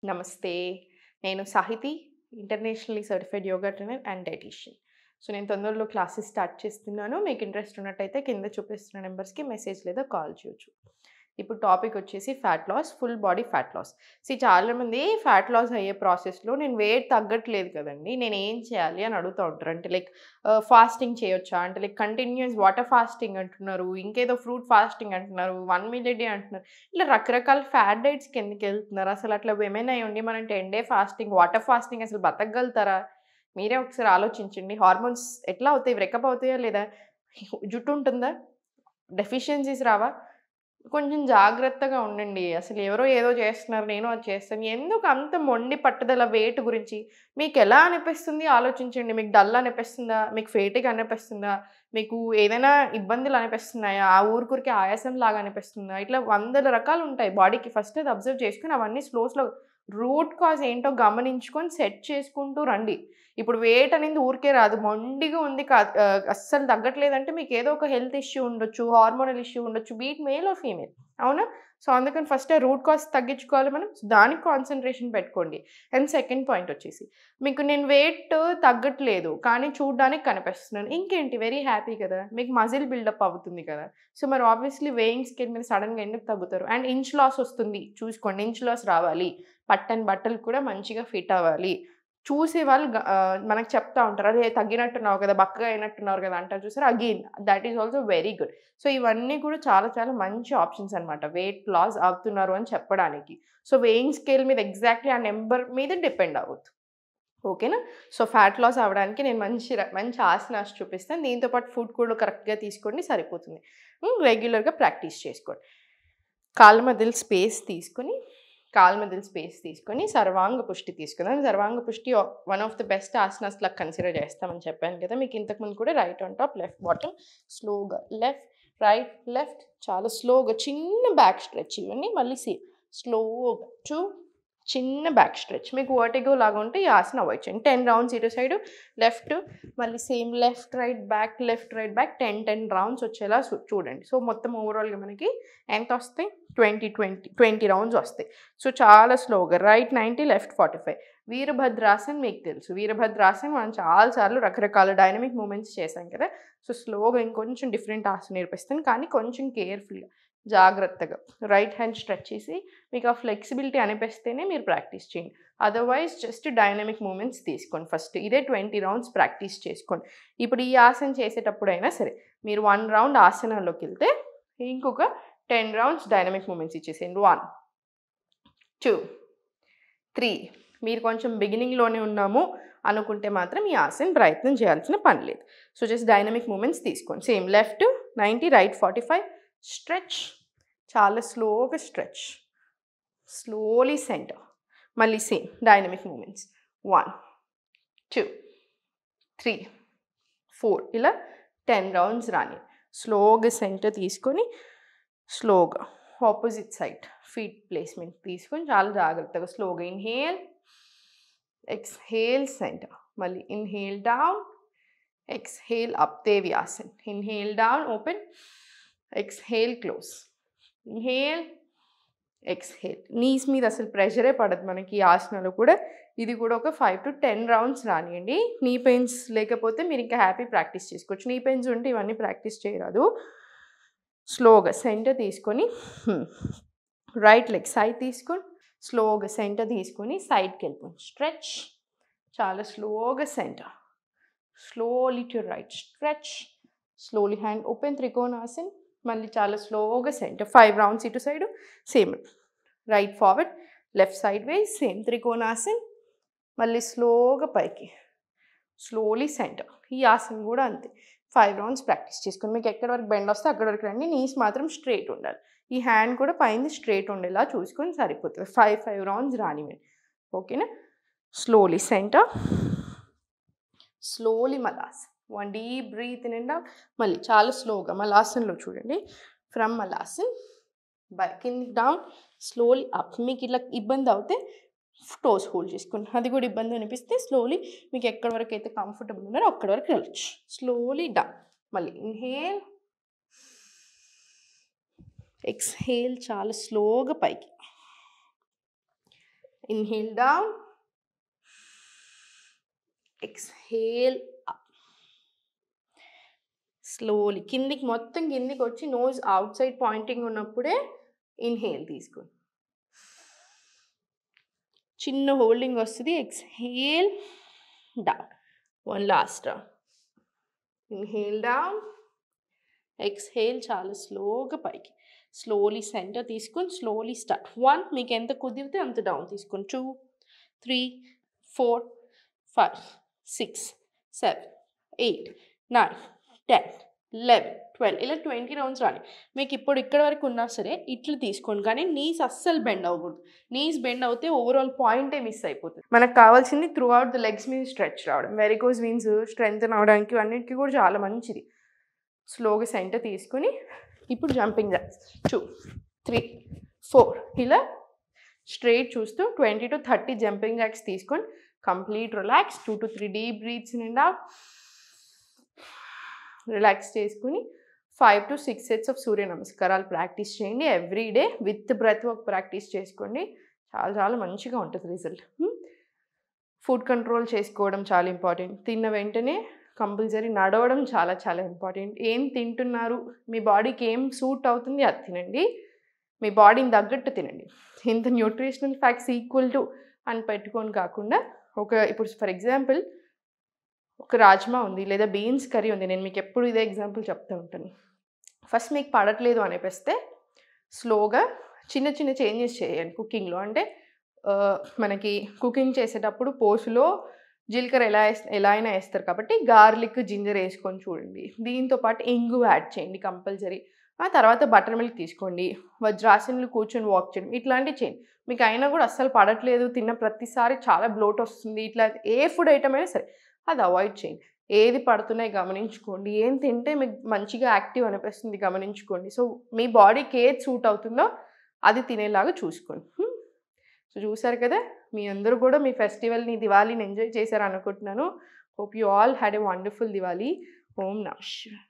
నమస్తే. నేను Sahiti, internationally certified yoga trainer and dietitian. So, నేను తొందరలో క్లాసెస్ స్టార్ట్ చేస్తున్నాను. మీకు ఇంట్రెస్ట్ ఉన్నట్టయితే కింద చూపిస్తున్న నంబర్స్‌కి మెసేజ్ లేదా కాల్ చేయొచ్చు. ఇప్పుడు టాపిక్ వచ్చేసి fat loss, full body fat loss. చాలామంది ఫ్యాట్ లాస్ అయ్యే ప్రాసెస్‌లో నేను వెయిట్ తగ్గట్లేదు కదండీ! నేనేం చేయాలి అని అడుగుతా ఉంటారు. అంటే లైక్ ఫాస్టింగ్ చేయొచ్చా? అంటే లైక్ కంటిన్యూయస్ వాటర్ ఫాస్టింగ్ అంటున్నారు. ఇంకేదో ఫ్రూట్ ఫాస్టింగ్ అంటున్నారు. 1 మీల్ ఎ డే అంటున్నారు. ఇట్లా రకరకాల ఫ్యాట్ డైట్స్‌కి ఎందుకెళ్తున్నారు? అసలు అట్లా విమెన్ అయ్యుండి మనం 10 డే ఫాస్టింగ్, వాటర్ ఫాస్టింగ్ అసలు బతకగలుగుతారా? మీరే ఒకసారి ఆలోచించండి. హార్మోన్స్ ఎట్లా అవుతాయి? బ్రేకప్ అవుతాయా లేదా? జుట్టు ఉంటుందా? డెఫిషియన్సీస్ రావా? కొంచెం జాగ్రత్తగా ఉండండి. అసలు ఎవరో ఏదో చేస్తున్నారు. నేను అది చేస్తాను. ఎందుకు అంత మొండి పట్టుదల వెయిట్ గురించి? మీకెలా అనిపిస్తుంది ఆలోచించండి. మీకు డల్ అనిపిస్తుందా? మీకు ఫేటిగ్ అనిపిస్తుందా? మీకు ఏదైనా ఇబ్బందులు అనిపిస్తున్నాయా? ఆ ఊరికే ఆయాసంలాగా అనిపిస్తుందా? ఇట్లా వందల రకాలుంటాయి బాడీకి. ఫస్ట్ అది అబ్జర్వ్ చేసుకొని అవన్నీ స్లో రూట్ కాజ్ ఏంటో గమనించుకొని సెట్ చేసుకుంటూ రండి. ఇప్పుడు వెయిట్ అనేది ఊరికే రాదు. మొండిగా ఉంది అస్సలు తగ్గట్లేదంటే మీకేదో ఒక హెల్త్ ఇష్యూ ఉండొచ్చు. హార్మోనల్ ఇష్యూ ఉండొచ్చు. Be it male or female. అవునా? సో, అందుకని ఫస్ట్ ఆ రూట్ కాజ్ తగ్గించుకోవాలి మనం. సో, దానికి కాన్సంట్రేషన్ పెట్టుకోండి. అండ్ సెకండ్ పాయింట్ వచ్చేసి, మీకు నేను వెయిట్ తగ్గట్లేదు. కానీ చూడ్డానికి కనిపిస్తున్నాను. ఇంకేంటి వెరీ హ్యాపీ కదా! మీకు మజిల్ బిల్డప్ అవుతుంది కదా! సో, మరి ఆబ్వియస్లీ వేయింగ్ స్కేల్ మీద సడెన్‌గా ఎందుకు తగ్గుతారు? అండ్ ఇంచ్ లాస్ వస్తుంది. చూసుకోండి. ఇంచ్ లాస్ రావాలి. పట్టని బట్టలు కూడా మంచిగా ఫిట్ అవ్వాలి. చూసేవాళ్ళు మనకు చెప్తా ఉంటారు. "అరే! తగ్గినట్టున్నావు కదా! బక్కగా అయినట్టున్నారు కదా!" అంటారు చూసారా? Again that is also very good. So, ఇవన్నీ కూడా చాలా చాలా మంచి ఆప్షన్స్ అనమాట. వెయిట్ లాస్ అవుతున్నారు అని చెప్పడానికి. సో, వేయింగ్ స్కేల్ మీద ఎగ్జాక్ట్‌లీ ఆ నంబర్ మీద డిపెండ్ అవ్వద్దు. ఓకేనా? సో, ఫ్యాట్ లాస్ అవ్వడానికి నేను మంచి ఆసనాస్ చూపిస్తాను. దీంతో పాటు ఫుడ్ కూడా కరెక్ట్‌గా తీసుకోండి సరిపోతుంది. రెగ్యులర్‌గా ప్రాక్టీస్ చేసుకోండి. కాళ్ళ మధ్యలో స్పేస్ తీసుకొని సర్వాంగ పుష్టి తీసుకుందాం. సర్వాంగ పుష్టి one of the best asanas లాగా కన్సిడర్ చేస్తామని చెప్పాను కదా! మీకు ఇంతకుముందు కూడా right on top, left bottom, స్లోగా లెఫ్ట్, రైట్, లెఫ్ట్ చాలా స్లోగా చిన్న బ్యాక్ స్ట్రెచ్ ఇవ్వండి. మళ్ళీ స్లోగా చిన్న బ్యాక్ స్ట్రెచ్. మీకు వర్టిగో లాగా ఉంటే ఈ ఆసన అవాయిడ్ చేయండి. 10 రౌండ్స్ ఇటు సైడు లెఫ్ట్, మళ్ళీ same left, right, back 10 rounds వచ్చేలా చూడండి. సో, మొత్తం ఓవరాల్‌గా మనకి ఎంతొస్తాయి? 20 రౌండ్స్ వస్తాయి. సో, చాలా స్లోగా రైట్ 90, లెఫ్ట్ 45. వీరభద్రాసన్ మీకు తెలుసు. వీరభద్రాసన్ మనం చాలా సార్లు రకరకాల డైనమిక్ మూవ్‌మెంట్స్ చేశాం కదా! సో, స్లోగా ఇంకొంచెం డిఫరెంట్ ఆసన నేర్పిస్తాను. కానీ కొంచెం కేర్‌ఫుల్‌గా, జాగ్రత్తగా రైట్ హ్యాండ్ స్ట్రెచ్ చేసి మీకు ఆ ఫ్లెక్సిబిలిటీ అనిపిస్తేనే మీరు ప్రాక్టీస్ చేయండి. అదర్‌వైజ్ జస్ట్ డైనమిక్ మూవ్‌మెంట్స్ తీసుకోండి ఫస్ట్. ఇదే 20 రౌండ్స్ ప్రాక్టీస్ చేసుకోండి. ఇప్పుడు ఈ ఆసన చేసేటప్పుడైనా సరే, మీరు 1 రౌండ్ ఆసనాల్లోకెళ్తే ఇంకొక 10 రౌండ్స్ డైనమిక్ మూవ్‌మెంట్స్ ఇచ్చేసేయండి. 1, 2, 3 మీరు కొంచెం బిగినింగ్‌లోనే ఉన్నాము అనుకుంటే మాత్రం ఈ ఆసన ప్రయత్నం చేయాల్సిన పని లేదు. సో, జస్ట్ డైనమిక్ మూవ్‌మెంట్స్ తీసుకోండి. Same left 90, right 45 stretch. చాలా స్లోగా స్ట్రెచ్. Slowly centre. మళ్ళీ సేమ్ డైనమిక్ మూవ్‌మెంట్స్. 1, 2, 3, 4 ఇలా 10 రౌండ్స్ రాని. స్లోగా సెంటర్ తీసుకొని స్లోగా ఆపోజిట్ సైడ్ ఫీట్ ప్లేస్‌మెంట్ తీసుకొని చాలా జాగ్రత్తగా స్లోగా ఇన్‌హేల్, ఎక్స్‌హేల్ సెంటర్. మళ్ళీ ఇన్‌హేల్ డౌన్, ఎక్స్‌హేల్ అప్ దేవ్యాసన్. Inhale down open, exhale close. Inhale, exhale. Knees మీద అసలు ప్రెషరే పడదు మనకి ఈ ఆసనాలో కూడా. ఇది కూడా ఒక 5-10 రౌండ్స్ రానియండి. నీ పెయిన్స్ లేకపోతే మీరు ఇంకా హ్యాపీ ప్రాక్టీస్ చేసుకోవచ్చు. నీ పెయిన్స్ ఉంటే ఇవన్నీ ప్రాక్టీస్ చేయరాదు. స్లోగా సెంటర్ తీసుకొని రైట్ లెగ్ సైడ్ తీసుకొని స్లోగా సెంటర్ తీసుకొని సైడ్కి వెళ్ళిపోండి. స్ట్రెచ్. చాలా స్లోగా center. Slowly to right stretch. Slowly hand open trikonasan. మళ్ళీ చాలా స్లోగా సెంటర్. 5 రౌండ్స్ ఇటు side same. Right forward, left sideways same trikonasan. మళ్ళీ స్లోగా పైకి. Slowly center. ఈ ఆసన కూడా అంతే. 5 రౌండ్స్ ప్రాక్టీస్ చేసుకోండి. మీకు ఎక్కడి వరకు బెండ్ వస్తే అక్కడి వరకు రండి. నీస్ మాత్రం స్ట్రెయిట్ ఉండాలి. ఈ హ్యాండ్ కూడా పైన స్ట్రెయిట్ ఉండేలా చూసుకొని సరిపోతుంది. 5 రౌండ్స్ రానివ్వండి. ఓకేనా? Slowly center. Slowly malasan. 1 deep breath in and out. మళ్ళీ చాలా స్లోగా మలాసన్లో చూడండి. ఫ్రమ్ మలాసన్ కిందికి డౌన్, స్లోలీ అప్. మీకు ఇలా ఇబ్బంది అవుతే టోస్ హోల్డ్ చేసుకోండి. అది కూడా ఇబ్బంది అనిపిస్తే స్లోలీ మీకు ఎక్కడి వరకు అయితే కంఫర్టబుల్ ఉన్నారో అక్కడి వరకు వెళ్ళచ్చు. Slowly down. మళ్ళీ ఇన్హేల్, ఎక్స్హేల్ చాలా స్లోగా పైకి. Inhale down. Exhale up. Slowly. కిందికి మొత్తం కిందికి వచ్చి నోజ్ అవుట్ సైడ్ పాయింటింగ్ ఉన్నప్పుడే ఇన్హేల్ తీసుకోండి. చిన్న హోల్డింగ్ వస్తుంది. Exhale down. One last round. Inhale down. Exhale చాలా స్లోగా పైకి. స్లోలీ సెంటర్ తీసుకొని స్లోలీ స్టార్ట్. 1 మీకు ఎంత కుదిరితే అంత డౌన్ తీసుకొని 2 3 4 5 6 7 8 9 10 11 12 ఇలా 20 రౌండ్స్ రాని. మీకు ఇప్పుడు ఇక్కడ వరకు ఉన్నా సరే ఇట్లా తీసుకోండి, కానీ నీస్ అస్సలు బెండ్ అవ్వకూడదు. నీస్ బెండ్ అవుతే ఓవరాల్ పాయింటే మిస్ అయిపోతుంది. మనకు కావాల్సింది త్రూ అవుట్ ద లెగ్స్ మీద స్ట్రెచ్ రావడం. వెరికోస్ వీన్స్ స్ట్రెంగ్తన్ అవడానికి అన్నిటికీ కూడా చాలా మంచిది. స్లోగా సెంటర్ తీసుకుని ఇప్పుడు జంపింగ్ జాక్స్ 2 3 4 ఇలా స్ట్రైట్ చూస్తూ 20 to 30 జంపింగ్ జాక్స్ తీసుకొని complete relax. 2 to 3 deep breaths నిండా రిలాక్స్ చేసుకుని 5 to 6 సెట్స్ ఆఫ్ సూర్య నమస్కారాలు ప్రాక్టీస్ చేయండి. Every day with breath work practice చేసుకోండి. చాలా చాలా మంచిగా ఉంటుంది రిజల్ట్. ఫుడ్ కంట్రోల్ చేసుకోవడం చాలా ఇంపార్టెంట్. తిన్న వెంటనే కంపల్సరీ నడవడం చాలా చాలా ఇంపార్టెంట్. ఏం తింటున్నారు, మీ బాడీకి ఏం సూట్ అవుతుంది అది తినండి. మీ బాడీని తగ్గట్టు తినండి. ఇంత న్యూట్రిషనల్ ఫ్యాక్ట్స్ ఈక్వల్ టు అని పెట్టుకొని కాకుండా ఇప్పుడు ఫర్ ఎగ్జాంపుల్ ఒక రాజ్మా ఉంది లేదా బీన్స్ కర్రీ ఉంది. నేను మీకు ఎప్పుడు ఇదే ఎగ్జాంపుల్ చెప్తూ ఉంటాను. ఫస్ట్ మీకు పడట్లేదు అనిపిస్తే స్లోగా చిన్న చిన్న చేంజెస్ చేయండి కుకింగ్లో. అంటే మనకి కుకింగ్ చేసేటప్పుడు పోసులో జీలకర్ర ఎలా అయినా వేస్తారు కాబట్టి గార్లిక్ జింజర్ వేసుకొని చూడండి. దీంతోపాటు ఇంగు యాడ్ చేయండి కంపల్సరీ. ఆ తర్వాత బటర్ మిల్క్ తీసుకోండి. వజ్రాసనలు కూర్చొని వాక్ చేయండి. ఇట్లాంటివి చేయండి. మీకు అయినా కూడా అస్సలు పడట్లేదు, తిన్న ప్రతిసారి చాలా బ్లోట్ వస్తుంది, ఇట్లా ఏ ఫుడ్ ఐటమ్ అయినా సరే అది అవాయిడ్ చేయండి. ఏది పడుతున్నాయి గమనించుకోండి. ఏం తింటే మీకు మంచిగా యాక్టివ్ అనిపిస్తుంది గమనించుకోండి. సో మీ బాడీకి ఏది సూట్ అవుతుందో అది తినేలాగా చూసుకోండి. సో చూసారు కదా, మీ అందరూ కూడా మీ ఫెస్టివల్ని దివాళీని ఎంజాయ్ చేశారు అనుకుంటున్నాను. Hope you all had a wonderful Diwali. ఓం నమః శివాయ.